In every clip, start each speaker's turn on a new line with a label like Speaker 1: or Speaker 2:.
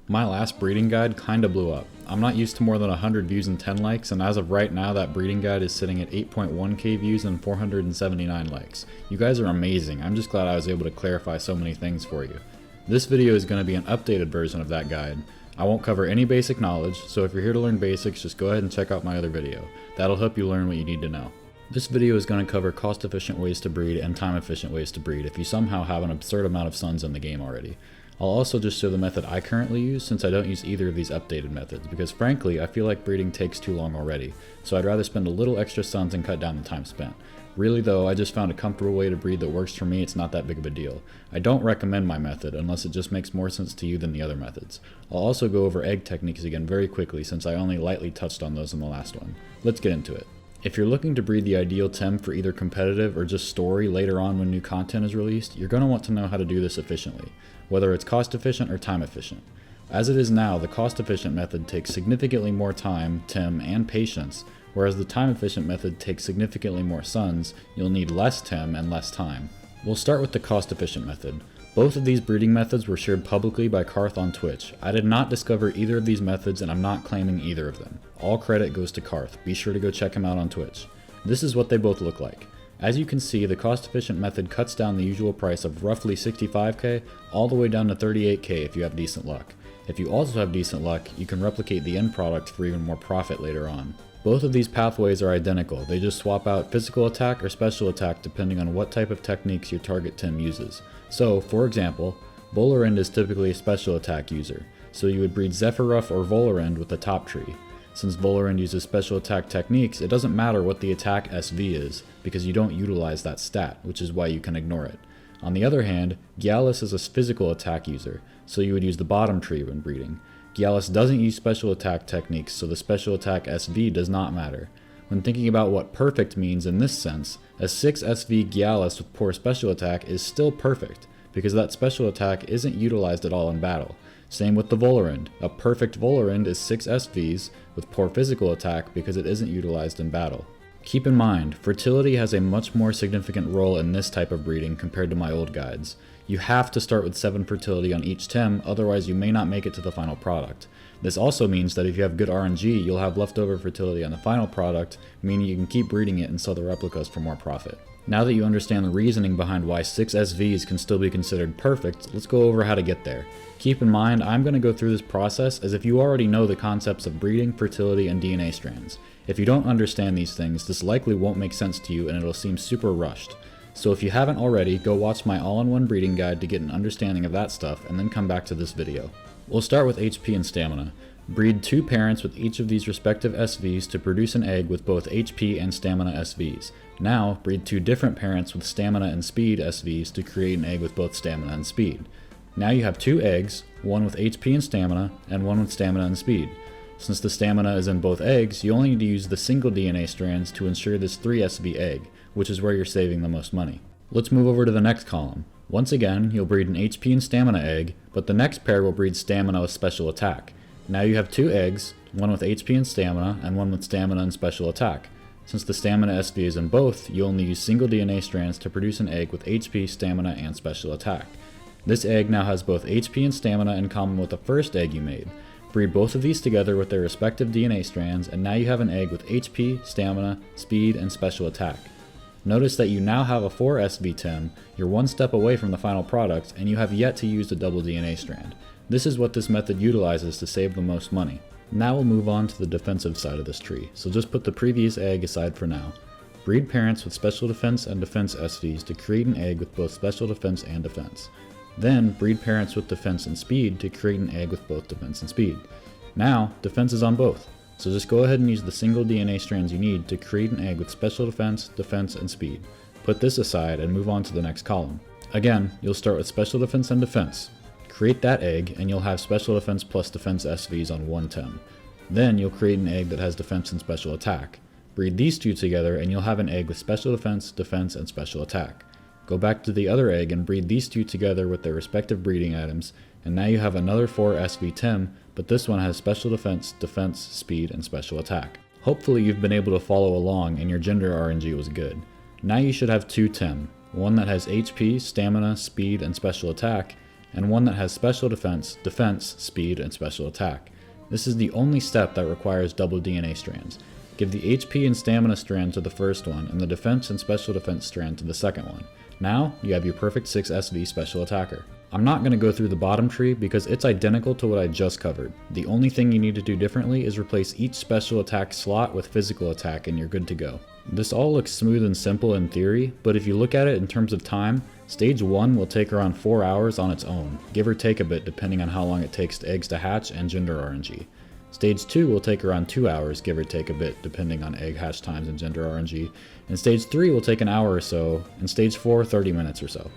Speaker 1: My last breeding guide kinda blew up. I'm not used to more than 100 views and 10 likes, and as of right now that breeding guide is sitting at 8.1k views and 479 likes. You guys are amazing. I'm just glad I was able to clarify so many things for you. This video is going to be an updated version of that guide. I won't cover any basic knowledge, so if you're here to learn basics, just go ahead and check out my other video. That'll help you learn what you need to know. This video is going to cover cost-efficient ways to breed and time-efficient ways to breed if you somehow have an absurd amount of sons in the game already. I'll also just show the method I currently use since I don't use either of these updated methods because frankly I feel like breeding takes too long already, so I'd rather spend a little extra sons and cut down the time spent. Really though, I just found a comfortable way to breed that works for me. It's not that big of a deal. I don't recommend my method unless it just makes more sense to you than the other methods. I'll also go over egg techniques again very quickly since I only lightly touched on those in the last one. Let's get into it. If you're looking to breed the ideal Tem for either competitive or just story later on when new content is released, you're going to want to know how to do this efficiently, whether it's cost efficient or time efficient. As it is now, the cost efficient method takes significantly more time, Tem, and patience, whereas the time efficient method takes significantly more sons. You'll need less Tem and less time. We'll start with the cost efficient method. Both of these breeding methods were shared publicly by Karth on Twitch. I did not discover either of these methods and I'm not claiming either of them. All credit goes to Karth. Be sure to go check him out on Twitch. This is what they both look like. As you can see, the cost efficient method cuts down the usual price of roughly 65k all the way down to 38k if you have decent luck. If you also have decent luck, you can replicate the end product for even more profit later on. Both of these pathways are identical, they just swap out physical attack or special attack depending on what type of techniques your target Tem uses. So, for example, Volorend is typically a special attack user, so you would breed Zephyruff or Volorend with the top tree. Since Volorend uses special attack techniques, it doesn't matter what the attack SV is, because you don't utilize that stat, which is why you can ignore it. On the other hand, Gyalis is a physical attack user, so you would use the bottom tree when breeding. Gyalis doesn't use special attack techniques, so the special attack SV does not matter. When thinking about what perfect means in this sense, a 6 SV Gyalis with poor special attack is still perfect, because that special attack isn't utilized at all in battle. Same with the Volorend. A perfect Volorend is 6 SVs with poor physical attack because it isn't utilized in battle. Keep in mind, fertility has a much more significant role in this type of breeding compared to my old guides. You have to start with 7 fertility on each Tem, otherwise you may not make it to the final product. This also means that if you have good RNG, you'll have leftover fertility on the final product, meaning you can keep breeding it and sell the replicas for more profit. Now that you understand the reasoning behind why 6 SVs can still be considered perfect, let's go over how to get there. Keep in mind, I'm going to go through this process as if you already know the concepts of breeding, fertility, and DNA strands. If you don't understand these things, this likely won't make sense to you and it'll seem super rushed. So if you haven't already, go watch my all-in-one breeding guide to get an understanding of that stuff and then come back to this video. We'll start with HP and stamina. Breed 2 parents with each of these respective SVs to produce an egg with both HP and stamina SVs. Now, breed 2 different parents with stamina and speed SVs to create an egg with both stamina and speed. Now you have 2 eggs, one with HP and stamina, and one with stamina and speed. Since the stamina is in both eggs, you only need to use the single DNA strands to ensure this 3 SV egg, which is where you're saving the most money. Let's move over to the next column. Once again, you'll breed an HP and stamina egg, but the next pair will breed stamina with special attack. Now you have 2 eggs, one with HP and stamina, and one with stamina and special attack. Since the stamina SV is in both, you only use single DNA strands to produce an egg with HP, stamina, and special attack. This egg now has both HP and stamina in common with the first egg you made. Breed both of these together with their respective DNA strands, and now you have an egg with HP, stamina, speed, and special attack. Notice that you now have a 4 SV Tem, you're one step away from the final product, and you have yet to use a double DNA strand. This is what this method utilizes to save the most money. Now we'll move on to the defensive side of this tree, so just put the previous egg aside for now. Breed parents with special defense and defense SVs to create an egg with both special defense and defense. Then breed parents with defense and speed to create an egg with both defense and speed. Now, defense is on both, so just go ahead and use the single DNA strands you need to create an egg with special defense, defense, and speed. Put this aside and move on to the next column. Again, you'll start with special defense and defense. Create that egg and you'll have special defense plus defense SVs on one Tem. Then you'll create an egg that has defense and special attack. Breed these two together and you'll have an egg with special defense, defense, and special attack. Go back to the other egg and breed these two together with their respective breeding items, and now you have another 4 SV Tem, but this one has special defense, defense, speed, and special attack. Hopefully you've been able to follow along and your gender RNG was good. Now you should have 2 Tem, one that has HP, stamina, speed, and special attack, and one that has special defense, speed, and special attack. This is the only step that requires double DNA strands. Give the HP and stamina strand to the first one, and the defense and special defense strand to the second one. Now, you have your perfect 6 SV special attacker. I'm not going to go through the bottom tree because it's identical to what I just covered. The only thing you need to do differently is replace each special attack slot with physical attack and you're good to go. This all looks smooth and simple in theory, but if you look at it in terms of time, Stage 1 will take around 4 hours on its own, give or take a bit depending on how long it takes eggs to hatch and gender RNG. Stage 2 will take around 2 hours, give or take a bit depending on egg hatch times and gender RNG, and Stage 3 will take an hour or so, and Stage 4 30 minutes or so.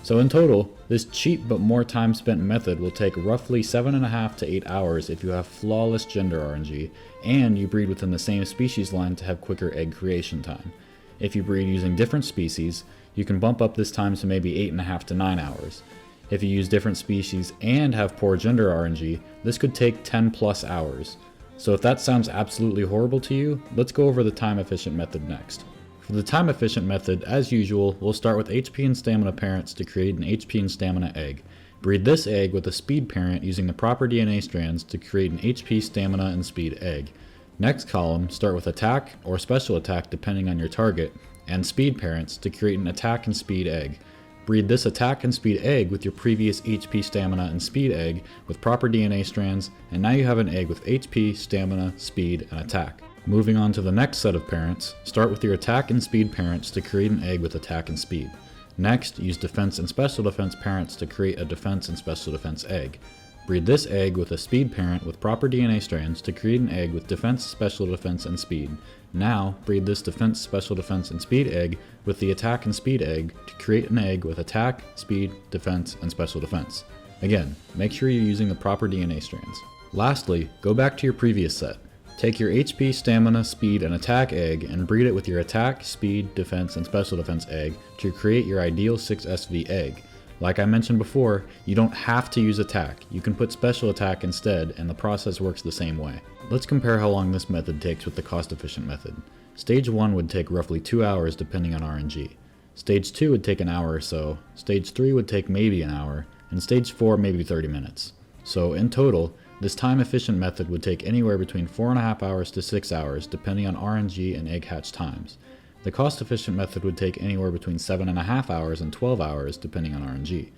Speaker 1: So in total, this cheap but more time spent method will take roughly 7.5 to 8 hours if you have flawless gender RNG, and you breed within the same species line to have quicker egg creation time. If you breed using different species, you can bump up this time to maybe 8.5 to 9 hours. If you use different species and have poor gender RNG, this could take 10 plus hours. So if that sounds absolutely horrible to you, let's go over the time efficient method next. For the time efficient method, as usual, we'll start with HP and stamina parents to create an HP and stamina egg. Breed this egg with a speed parent using the proper DNA strands to create an HP, stamina, and speed egg. Next column, start with attack or special attack depending on your target, and speed parents to create an attack and speed egg. Breed this attack and speed egg with your previous HP, stamina, and speed egg with proper DNA strands, and now you have an egg with HP, stamina, speed, and attack. Moving on to the next set of parents, start with your attack and speed parents to create an egg with attack and speed. Next, use defense and special defense parents to create a defense and special defense egg. Breed this egg with a speed parent with proper DNA strands to create an egg with defense, special defense, and speed. Now, breed this defense, special defense, and speed egg with the attack and speed egg to create an egg with attack, speed, defense, and special defense. Again, make sure you're using the proper DNA strands. Lastly, go back to your previous set. Take your HP, stamina, speed, and attack egg and breed it with your attack, speed, defense, and special defense egg to create your ideal 6SV egg. Like I mentioned before, you don't have to use attack. You can put special attack instead, and the process works the same way. Let's compare how long this method takes with the cost-efficient method. Stage 1 would take roughly 2 hours depending on RNG. Stage 2 would take an hour or so, Stage 3 would take maybe an hour, and Stage 4 maybe 30 minutes. So in total, this time-efficient method would take anywhere between 4.5 hours to 6 hours depending on RNG and egg hatch times. The cost-efficient method would take anywhere between 7.5 hours and 12 hours depending on RNG.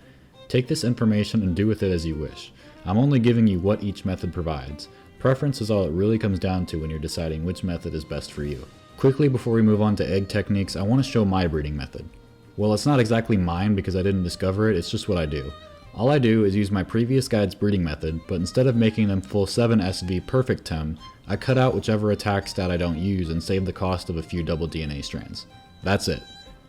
Speaker 1: Take this information and do with it as you wish. I'm only giving you what each method provides. Preference is all it really comes down to when you're deciding which method is best for you. Quickly before we move on to egg techniques, I want to show my breeding method. Well, it's not exactly mine because I didn't discover it, it's just what I do. All I do is use my previous guide's breeding method, but instead of making them full 7 SV perfect Tem, I cut out whichever attack stat I don't use and save the cost of a few double DNA strands. That's it.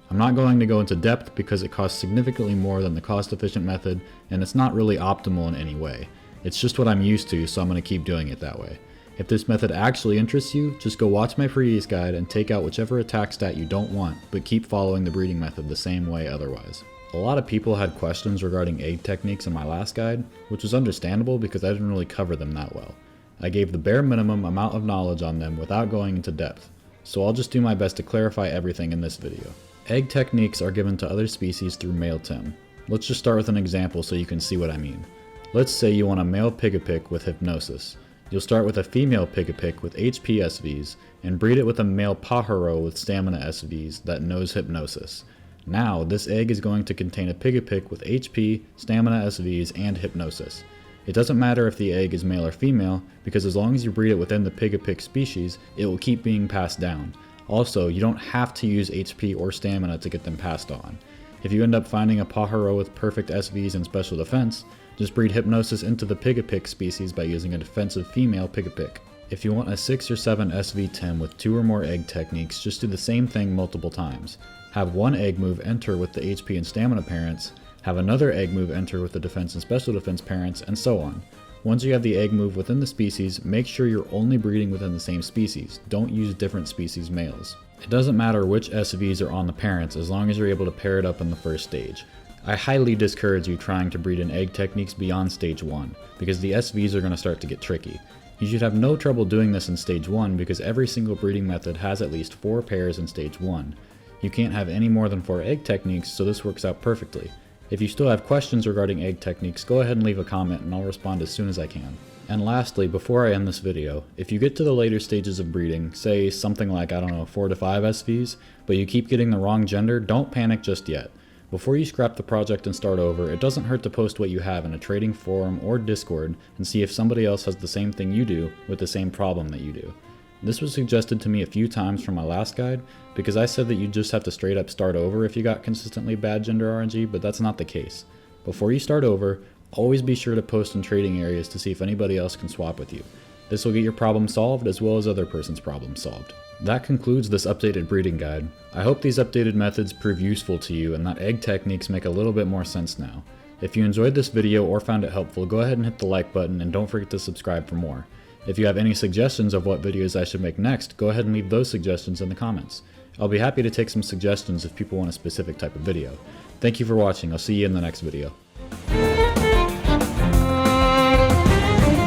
Speaker 1: I'm not going to go into depth because it costs significantly more than the cost-efficient method, and it's not really optimal in any way. It's just what I'm used to, so I'm going to keep doing it that way. If this method actually interests you, just go watch my previous guide and take out whichever attack stat you don't want, but keep following the breeding method the same way otherwise. A lot of people had questions regarding egg techniques in my last guide, which was understandable because I didn't really cover them that well. I gave the bare minimum amount of knowledge on them without going into depth, so I'll just do my best to clarify everything in this video. Egg techniques are given to other species through male Tem. Let's just start with an example so you can see what I mean. Let's say you want a male Pigapic with hypnosis. You'll start with a female Pigapic with HP SVs and breed it with a male Pajaro with stamina SVs that knows hypnosis. Now, this egg is going to contain a Pigapic with HP, stamina SVs, and hypnosis. It doesn't matter if the egg is male or female, because as long as you breed it within the Pigapic species, it will keep being passed down. Also, you don't have to use HP or stamina to get them passed on. If you end up finding a Pajaro with perfect SVs and special defense, just breed hypnosis into the Pigapic species by using a defensive female Pigapic. If you want a 6 or 7 SV Tem with 2 or more egg techniques, just do the same thing multiple times. Have one egg move enter with the HP and stamina parents, have another egg move enter with the defense and special defense parents, and so on. Once you have the egg move within the species, make sure you're only breeding within the same species. Don't use different species males. It doesn't matter which SVs are on the parents as long as you're able to pair it up in the first stage. I highly discourage you trying to breed in egg techniques beyond stage 1, because the SVs are going to start to get tricky. You should have no trouble doing this in stage 1 because every single breeding method has at least 4 pairs in stage 1. You can't have any more than 4 egg techniques, so this works out perfectly. If you still have questions regarding egg techniques, go ahead and leave a comment and I'll respond as soon as I can. And lastly, before I end this video, if you get to the later stages of breeding, say something like, 4 to 5 SVs, but you keep getting the wrong gender, don't panic just yet. Before you scrap the project and start over, it doesn't hurt to post what you have in a trading forum or Discord and see if somebody else has the same thing you do with the same problem that you do. This was suggested to me a few times from my last guide because I said that you just have to straight up start over if you got consistently bad gender RNG, but that's not the case. Before you start over, always be sure to post in trading areas to see if anybody else can swap with you. This will get your problem solved as well as other person's problem solved. That concludes this updated breeding guide. I hope these updated methods prove useful to you and that egg techniques make a little bit more sense now. If you enjoyed this video or found it helpful, go ahead and hit the like button and don't forget to subscribe for more. If you have any suggestions of what videos I should make next, go ahead and leave those suggestions in the comments. I'll be happy to take some suggestions if people want a specific type of video. Thank you for watching, I'll see you in the next video.